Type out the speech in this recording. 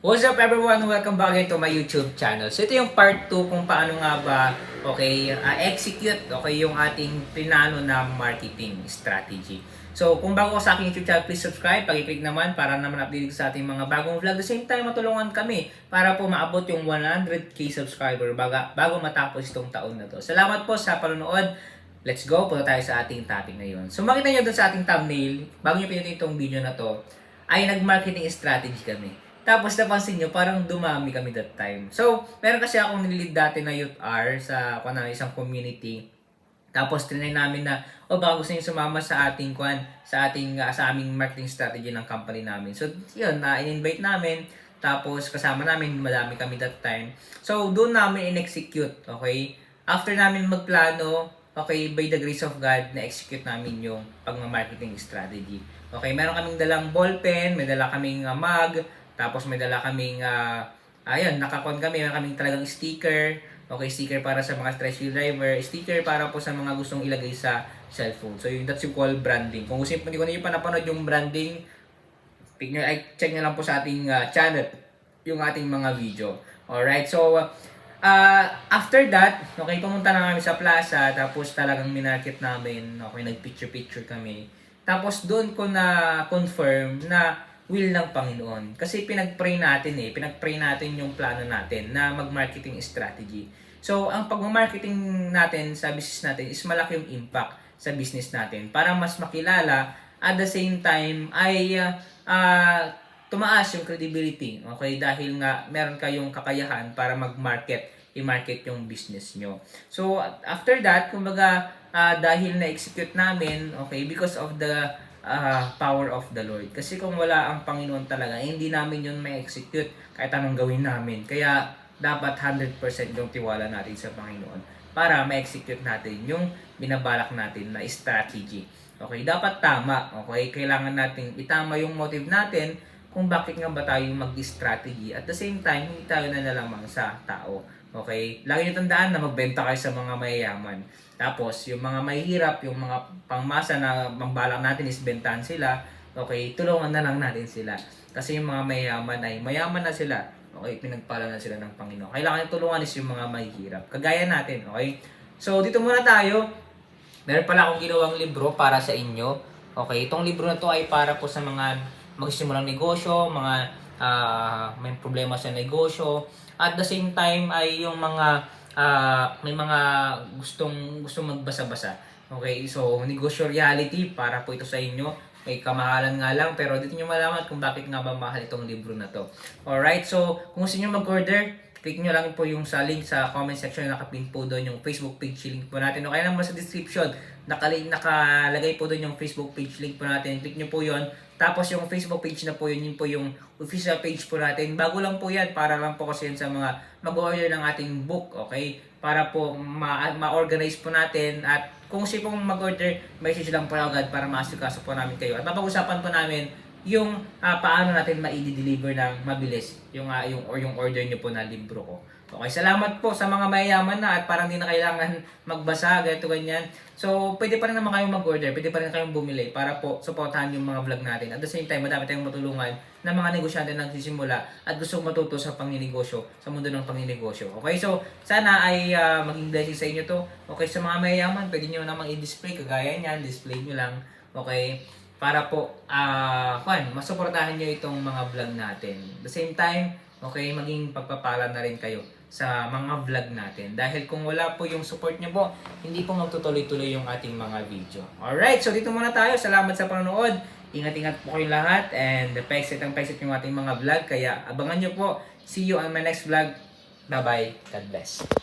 What's up everyone? Welcome back again to my YouTube channel. So ito yung part 2 kung paano nga ba execute yung ating pinano na marketing strategy. So kung bago ka sa aking YouTube channel, please subscribe, pag-click naman para naman update sa ating mga bagong vlog. At the same time, matulungan kami para po maabot yung 100k subscriber bago matapos itong taon na to. Salamat po sa panonood. Let's go, punta tayo sa ating topic ngayon. So makita nyo doon sa ating thumbnail, bago nyo pinutin itong video na to, ay nag-marketing strategy kami. Tapos napansin nyo, parang dumami kami that time. So, meron kasi akong nililid dati na Youth R sa isang community. Tapos trinay namin na, baka gusto nyo sumama sa ating sa aming marketing strategy ng company namin. So, yun, in-invite namin. Tapos kasama namin, madami kami that time. So, doon namin in-execute, okay? After namin magplano, okay, by the grace of God, na-execute namin yung pag-marketing strategy. Okay, meron kaming dalang ballpen, may dala kaming mug, tapos may dala kaming, nakakon kami, meron kaming talagang sticker. Okay, sticker para sa mga stress wheel driver, sticker para po sa mga gustong ilagay sa cellphone. So, that's yung called branding. Kung gusto nyo pa napanood yung branding, check nyo lang po sa ating channel, yung ating mga video. Alright, so, after that, okay, pumunta na kami sa plaza, tapos talagang minarket namin, okay, nag-picture-picture kami. Tapos doon ko na confirm na will ng Panginoon. Kasi pinag-pray natin yung plano natin na mag-marketing strategy. So, ang pag-marketing natin sa business natin is malaki yung impact sa business natin para mas makilala at the same time ay tumaas yung credibility. Okay? Dahil nga meron kayong kakayahan para i-market yung business nyo. So, after that, kumbaga, dahil na-execute namin, okay, because of the power of the Lord. Kasi kung wala ang Panginoon talaga, hindi namin yun ma-execute kahit anong gawin namin. Kaya dapat 100% yung tiwala natin sa Panginoon para ma-execute natin yung binabalak natin na strategy. Okay, dapat tama. Okay, kailangan natin itama yung motive natin kung bakit nga ba tayo mag-strategy. At the same time, hindi tayo na lamang sa tao. Okay, lagi nyo tandaan na magbenta kayo sa mga mayayaman. Tapos, yung mga mahihirap, yung mga pangmasa na mambalak natin is bentahan sila, okay, tulungan na lang natin sila. Kasi yung mga mayaman ay mayaman na sila, okay, pinagpala na sila ng Panginoon. Kailangan tulungan is yung mga mahihirap. Kagaya natin, okay? So, dito muna tayo. Meron pala akong ginawang libro para sa inyo. Okay, itong libro na to ay para po sa mga magsimulang negosyo, mga may problema sa negosyo. At the same time ay yung mga may mga gustong magbasa-basa. Okay, so negosyo reality para po ito sa inyo. May kamahalan nga lang pero dito nyo malaman kung bakit nga ba mahal itong libro na to. Alright, so kung gusto nyo mag-order, click nyo lang po yung sa link sa comment section na nakapin po doon yung Facebook page link po natin. O kaya naman sa description, nakalagay po doon yung Facebook page link po natin. Click nyo po yon. Tapos yung Facebook page na po yun po yung official page po natin. Bago lang po yan, para lang po kasi yan sa mga mag-order ng ating book, okay? Para po ma-organize po natin at kung sino pong mag-order, message lang po agad para maasikaso po namin kayo. At mapag-usapan po namin yung paano natin ma-deliver ng mabilis yung order nyo po na libro ko. Okay, salamat po sa mga mayayaman na at parang di na kailangan magbasa, ganito ganyan. So, pwede pa rin naman kayong mag-order, pwede pa rin kayong bumili para po supportahan yung mga vlog natin. At the same time, madami tayong matulungan ng mga negosyante na nagsisimula at gusto matuto sa panginegosyo, sa mundo ng panginegosyo. Okay, so sana ay maging blessing sa inyo to. Okay, sa mga mayayaman, pwede nyo namang i-display, kagaya niyan, display nyo lang. Okay, para po masuportahan nyo itong mga vlog natin. At the same time, okay, maging pagpapala na rin kayo sa mga vlog natin. Dahil kung wala po yung support nyo po, hindi po magtutuloy-tuloy yung ating mga video. Alright, so dito muna tayo. Salamat sa panonood. Ingat-ingat po kayo lahat. And pexit yung ating mga vlog. Kaya abangan nyo po. See you on my next vlog. Bye-bye. God bless.